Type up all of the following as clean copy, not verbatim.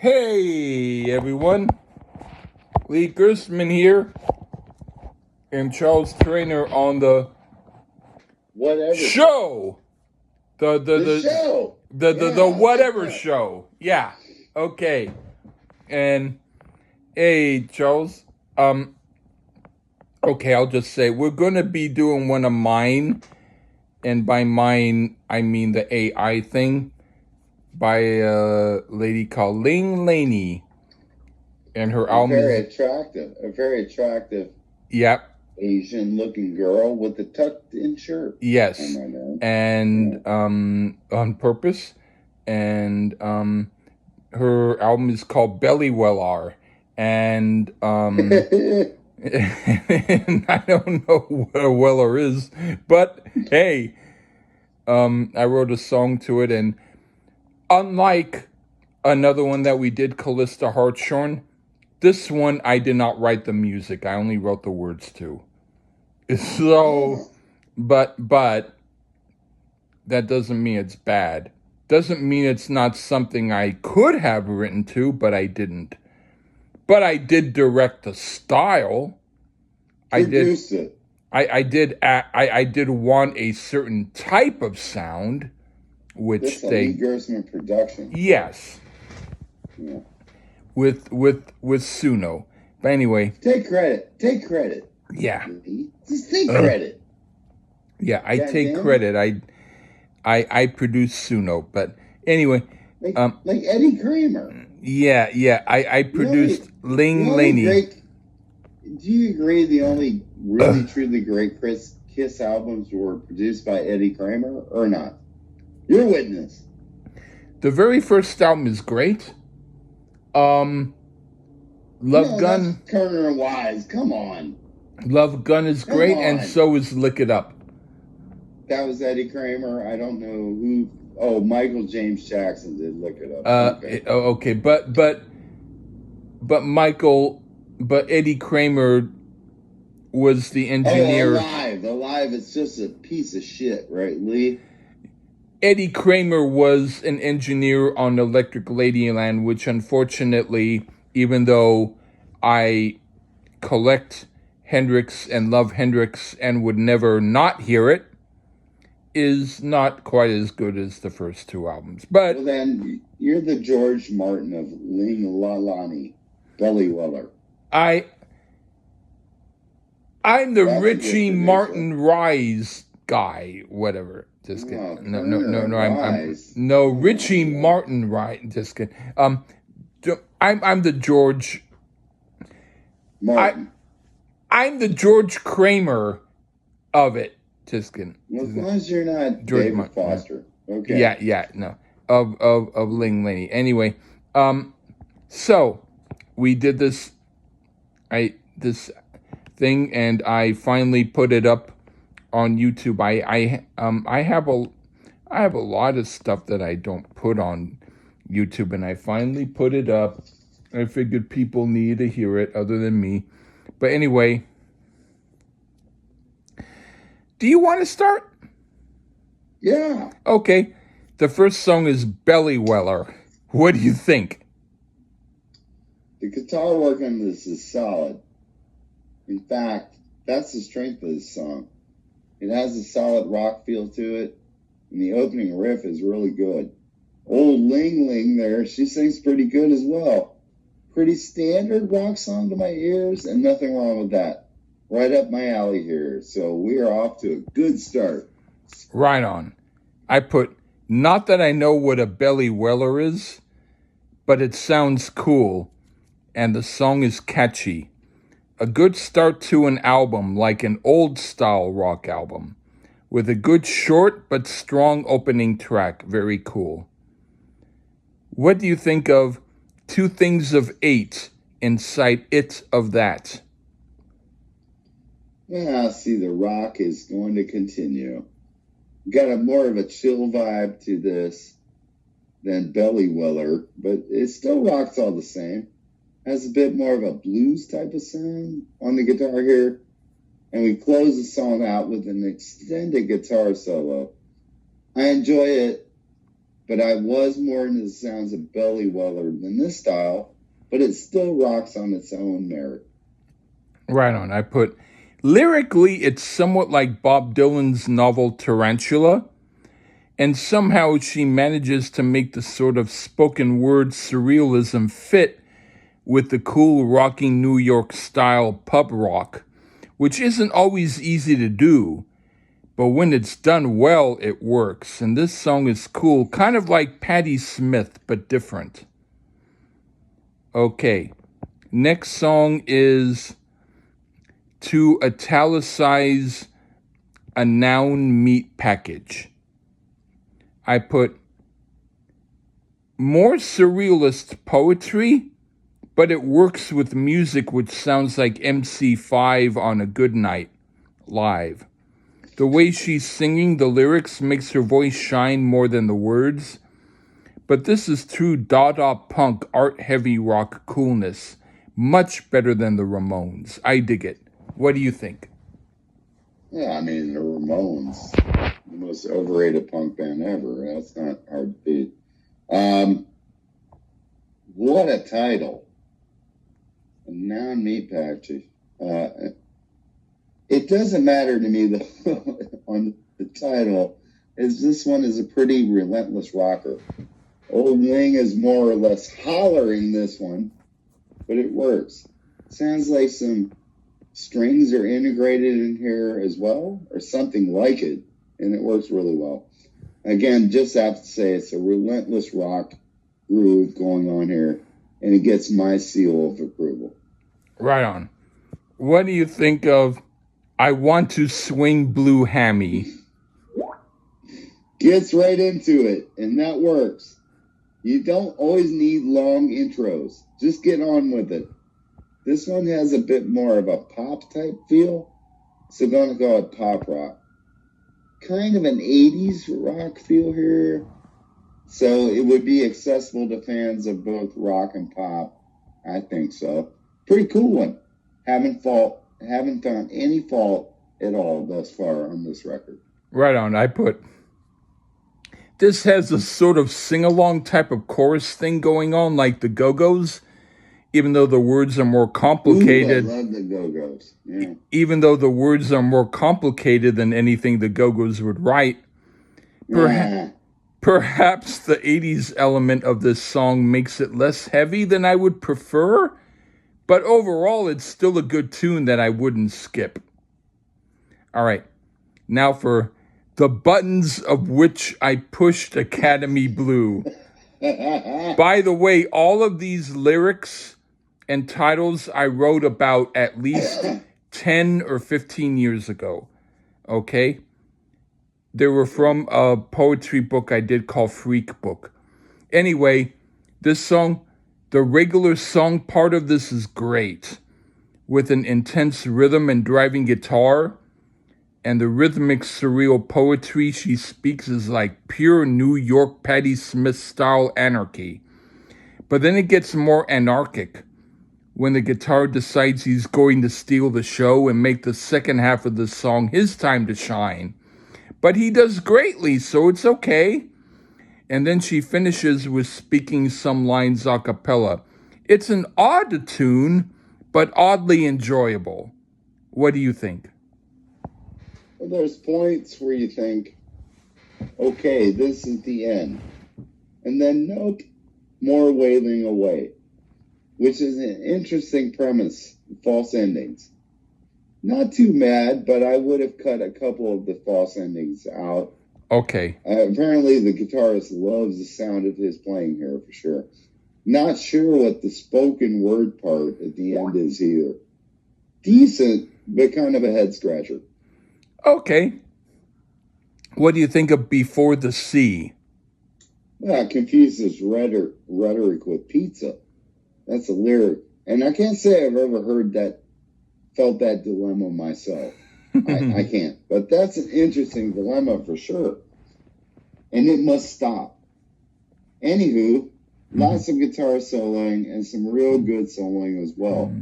Hey everyone, Lee Gerstmann here, and Charles Traynor on the Whatever show. the show. The whatever show. Yeah. Okay. And hey Charles, okay, I'll just say we're gonna be doing one of mine, and by mine I mean the AI thing by a lady called Llany. And her album is a very attractive yep. Asian-looking girl with a tucked-in shirt. Yes, and on purpose, and her album is called Belly Welar, and and I don't know what a Weller is, but hey, I wrote a song to it, and unlike another one that we did, Callista Hartshorn, this one I did not write the music. I only wrote the words to. So, but that doesn't mean it's bad. Doesn't mean it's not something I could have written to, but I didn't. But I did direct the style. Produced it. I did want a certain type of sound, which this Lee Gerstmann production. Yes. Yeah. With Suno. But anyway. Take credit. Yeah. Just take credit. Yeah, I take credit. I produced Suno, but anyway. Like Eddie Kramer. Yeah. I produced Llany. Do you agree the only really truly great Kiss albums were produced by Eddie Kramer or not? You're a witness. The very first album is great. Love Gun. That's Turner and Wise. Come on. Love Gun is great, and so is Lick It Up. That was Eddie Kramer. I don't know who. Oh, Michael James Jackson did Lick It Up. Okay, but Eddie Kramer was the engineer. Alive. It's just a piece of shit, right, Lee? Eddie Kramer was an engineer on Electric Ladyland, which unfortunately, even though I collect Hendrix and love Hendrix and would never not hear it, is not quite as good as the first two albums. But well, then you're the George Martin of Ling, Llany, Belly Weller. I'm the Richie Martin Rise guy, whatever. Just kidding. No, Richie Martin Rise. Just kidding. I'm the George Martin. I'm the George Kramer of it. Just kidding. Well, as long as you're not George David Martin. Foster. Okay. Yeah, no. Of Llany. Anyway, so we did this thing, and I finally put it up on YouTube. I have a lot of stuff that I don't put on YouTube, and I finally put it up. I figured people need to hear it other than me. But anyway, do you want to start? Yeah. Okay. The first song is Belly Weller. What do you think? The guitar work on this is solid. In fact, that's the strength of this song. It has a solid rock feel to it, and the opening riff is really good. Old Ling there, she sings pretty good as well. Pretty standard rock song to my ears, and nothing wrong with that. Right up my alley here. So we are off to a good start. Right on. I put, not that I know what a Belly Weller is, but it sounds cool, and the song is catchy. A good start to an album, like an old-style rock album, with a good short but strong opening track. Very cool. What do you think of Two Things of Eight, Incite It of That? Yeah, see, the rock is going to continue. Got a more of a chill vibe to this than Belly Weller, but it still rocks all the same. Has a bit more of a blues type of sound on the guitar here. And we close the song out with an extended guitar solo. I enjoy it, but I was more into the sounds of Belly Weller than this style, but it still rocks on its own merit. Right on. I put, lyrically, it's somewhat like Bob Dylan's novel Tarantula, and somehow she manages to make the sort of spoken word surrealism fit with the cool rocking New York style pub rock, which isn't always easy to do, but when it's done well, it works. And this song is cool, kind of like Patti Smith, but different. Okay, next song is To Italicize a Noun Meat Package. I put more surrealist poetry, but it works with music which sounds like MC5 on a good night live. The way she's singing the lyrics makes her voice shine more than the words. But this is true Dada punk art heavy rock coolness. Much better than the Ramones. I dig it. What do you think? Yeah, I mean, the Ramones, the most overrated punk band ever. That's not hard to beat. What a title. A noun meat package. It doesn't matter to me, though, on the title, is this one is a pretty relentless rocker. Old Ling is more or less hollering this one, but it works. Sounds like some strings are integrated in here as well, or something like it, and it works really well. Again, just have to say it's a relentless rock groove going on here, and it gets my seal of approval. Right on. What do you think of I Want to Swing Blue Hammy? Gets right into it, and that works. You don't always need long intros. Just get on with it. This one has a bit more of a pop type feel, so gonna call it pop rock. Kind of an 80s rock feel here, so it would be accessible to fans of both rock and pop. I think so. Pretty cool one. Haven't found any fault at all thus far on this record. Right on. I put, this has a sort of sing-along type of chorus thing going on like the Go-Go's, even though the words are more complicated. Ooh, I love the Go-Go's. Yeah. Even though the words are more complicated than anything the Go-Go's would write. Perhaps the 80s element of this song makes it less heavy than I would prefer, but overall it's still a good tune that I wouldn't skip. All right, now for The Buttons of Which I Pushed Academy Blue. By the way, all of these lyrics and titles I wrote about at least 10 or 15 years ago, okay? They were from a poetry book I did called Freak Book. Anyway, this song, the regular song part of this is great, with an intense rhythm and driving guitar, and the rhythmic surreal poetry she speaks is like pure New York Patti Smith style anarchy. But then it gets more anarchic when the guitar decides he's going to steal the show and make the second half of the song his time to shine. But he does greatly, so it's okay. And then she finishes with speaking some lines a cappella. It's an odd tune, but oddly enjoyable. What do you think? Well, there's points where you think, okay, this is the end. And then, nope, more wailing away, which is an interesting premise, false endings. Not too mad, but I would have cut a couple of the false endings out. Okay. Apparently, the guitarist loves the sound of his playing here, for sure. Not sure what the spoken word part at the end is either. Decent, but kind of a head scratcher. Okay. What do you think of Before the Sea? Well, it confuses rhetoric with pizza. That's a lyric. And I can't say I've ever felt that dilemma myself. I can't. But that's an interesting dilemma for sure. And it must stop. Anywho, lots of guitar soloing and some real good soloing as well.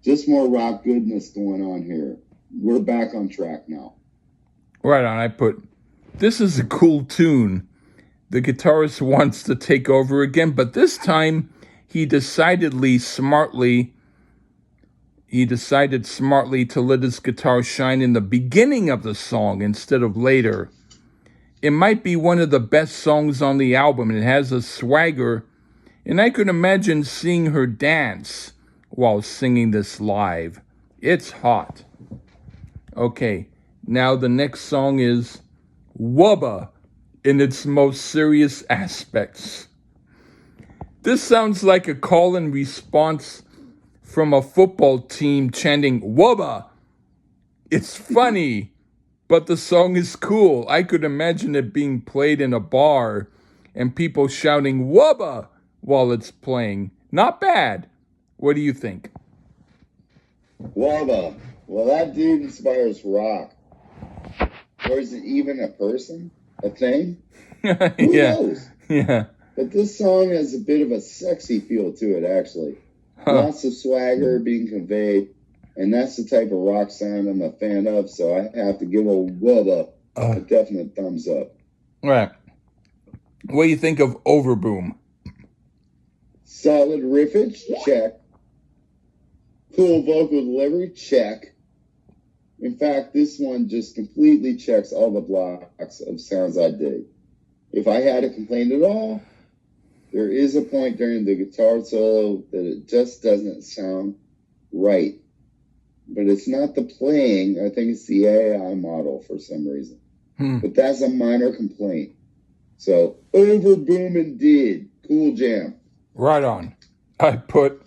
Just more rock goodness going on here. We're back on track now. Right on. I put, this is a cool tune. The guitarist wants to take over again, but this time he decided smartly to let his guitar shine in the beginning of the song instead of later. It might be one of the best songs on the album. It has a swagger, and I could imagine seeing her dance while singing this live. It's hot. Okay, now the next song is Wubba in its most serious aspects. This sounds like a call and response from a football team chanting Wubba. It's funny, but the song is cool. I could imagine it being played in a bar and people shouting Wubba while it's playing. Not bad. What do you think? Wubba. Well, that dude inspires rock. Or is it even a person? A thing? Who knows? Yeah. But this song has a bit of a sexy feel to it, actually. Lots of swagger being conveyed, and that's the type of rock sound I'm a fan of, so I have to give Wubba a definite thumbs up. All right. What do you think of Overboom? Solid riffage? Check. Cool vocal delivery? Check. In fact, this one just completely checks all the blocks of sounds I dig. If I had a complaint at all, there is a point during the guitar solo that it just doesn't sound right. But it's not the playing. I think it's the AI model for some reason. But that's a minor complaint. So, Overboom indeed. Cool jam. Right on. I put,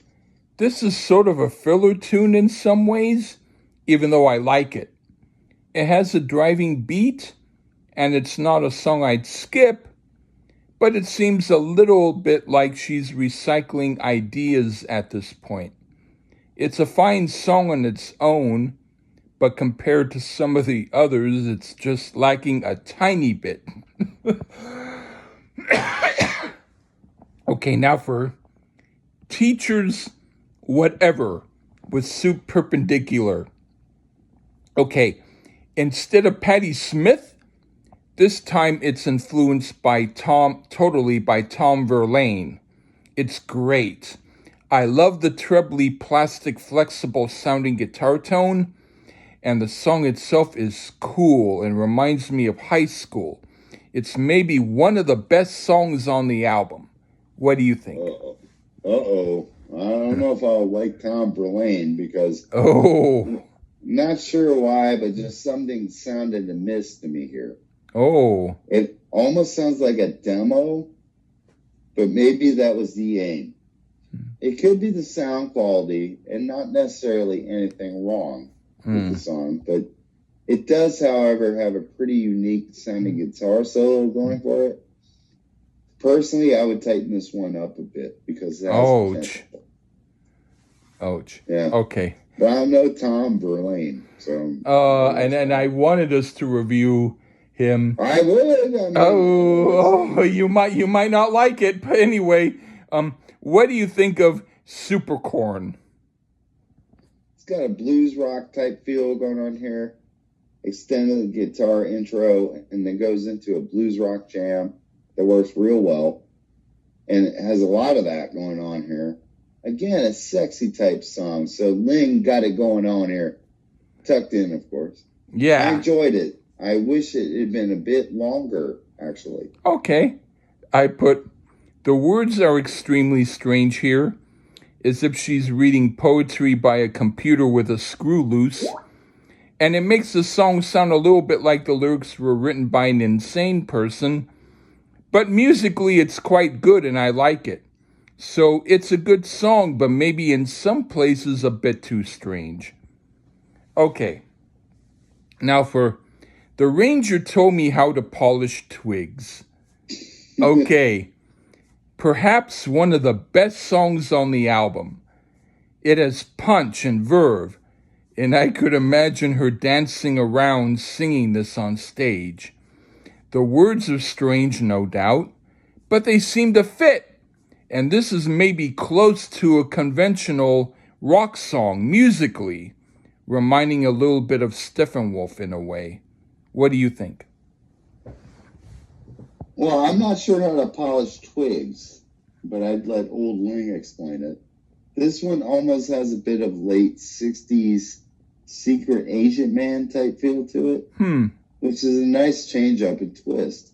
this is sort of a filler tune in some ways, even though I like it. It has a driving beat, and it's not a song I'd skip, but it seems a little bit like she's recycling ideas at this point. It's a fine song on its own, but compared to some of the others, it's just lacking a tiny bit. Okay, now for Teachers Whatever with Soup Perpendicular. Okay, instead of Patti Smith, this time it's influenced by Tom Verlaine. It's great. I love the trebly plastic flexible sounding guitar tone, and the song itself is cool and reminds me of high school. It's maybe one of the best songs on the album. What do you think? Uh-oh. I don't know if I'll like Tom Verlaine because... Not sure why, but just something sounded amiss to me here. It almost sounds like a demo, but maybe that was the aim. It could be the sound quality and not necessarily anything wrong with the song, but it does, however, have a pretty unique sounding guitar solo going for it. Personally, I would tighten this one up a bit because that's Ouch. Yeah. Okay. But I don't know Tom Verlaine, so. And I wanted us to review him. I would. You might not like it, but anyway, what do you think of Supercorn? It's got a blues rock type feel going on here. Extended guitar intro, and then goes into a blues rock jam that works real well, and it has a lot of that going on here. Again, a sexy type song. So Ling got it going on here. Tucked in, of course. Yeah. I enjoyed it. I wish it had been a bit longer, actually. Okay. I put, the words are extremely strange here, as if she's reading poetry by a computer with a screw loose. And it makes the song sound a little bit like the lyrics were written by an insane person. But musically, it's quite good, and I like it. So it's a good song, but maybe in some places a bit too strange. Okay. Now for The Ranger Told Me How to Polish Twigs. Okay. Perhaps one of the best songs on the album. It has punch and verve, and I could imagine her dancing around singing this on stage. The words are strange, no doubt, but they seem to fit. And this is maybe close to a conventional rock song musically, reminding a little bit of Steppenwolf in a way. What do you think? Well, I'm not sure how to polish twigs, but I'd let old Ling explain it. This one almost has a bit of late 60s secret agent man type feel to it, which is a nice change up and twist.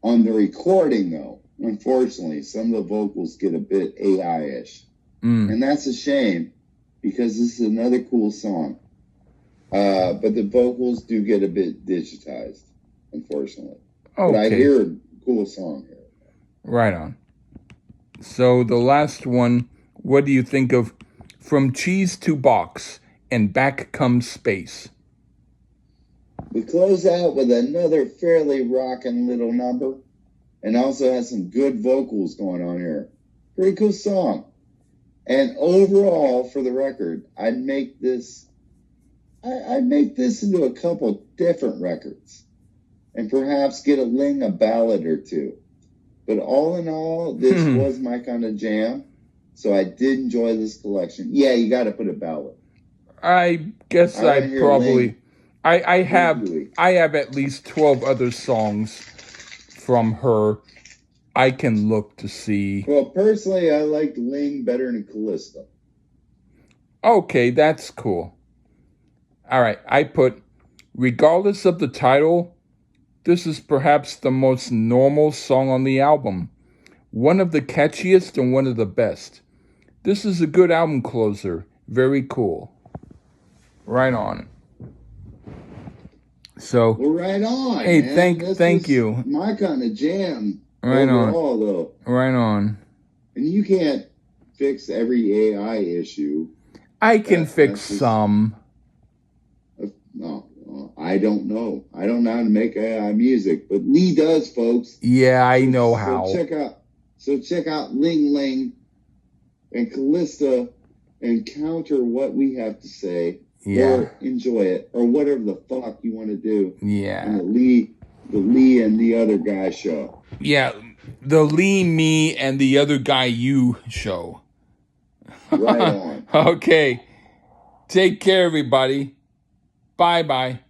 On the recording, though, unfortunately, some of the vocals get a bit AI-ish. And that's a shame because this is another cool song. But the vocals do get a bit digitized, unfortunately. Okay. But I hear a cool song here. Right on. So the last one, what do you think of From Cheese to Box and Back Comes Space? We close out with another fairly rockin' little number and also has some good vocals going on here. Pretty cool song. And overall, for the record, I'd make this into a couple different records and perhaps get a Ling a ballad or two. But all in all, this was my kind of jam. So I did enjoy this collection. Yeah, you got to put a ballad. I guess I probably... I have at least 12 other songs from her I can look to see. Well, personally, I liked Ling better than Callista. Okay, that's cool. All right, I put, regardless of the title, this is perhaps the most normal song on the album. One of the catchiest and one of the best. This is a good album closer. Very cool. Right on. So, well, right on. Hey, man. thank you. My kind of jam. Right overall, on. Though. Right on. And you can't fix every AI issue. I can fix some. No, I don't know. I don't know how to make AI music, but Lee does, folks. Yeah, I know how. So check out Ling Ling and Callista and counter what we have to say. Yeah. Or enjoy it, or whatever the fuck you want to do. Yeah. And the Lee and the other guy show. Yeah, the Lee, me, and the other guy you show. Right on. Okay. Take care, everybody. Bye-bye.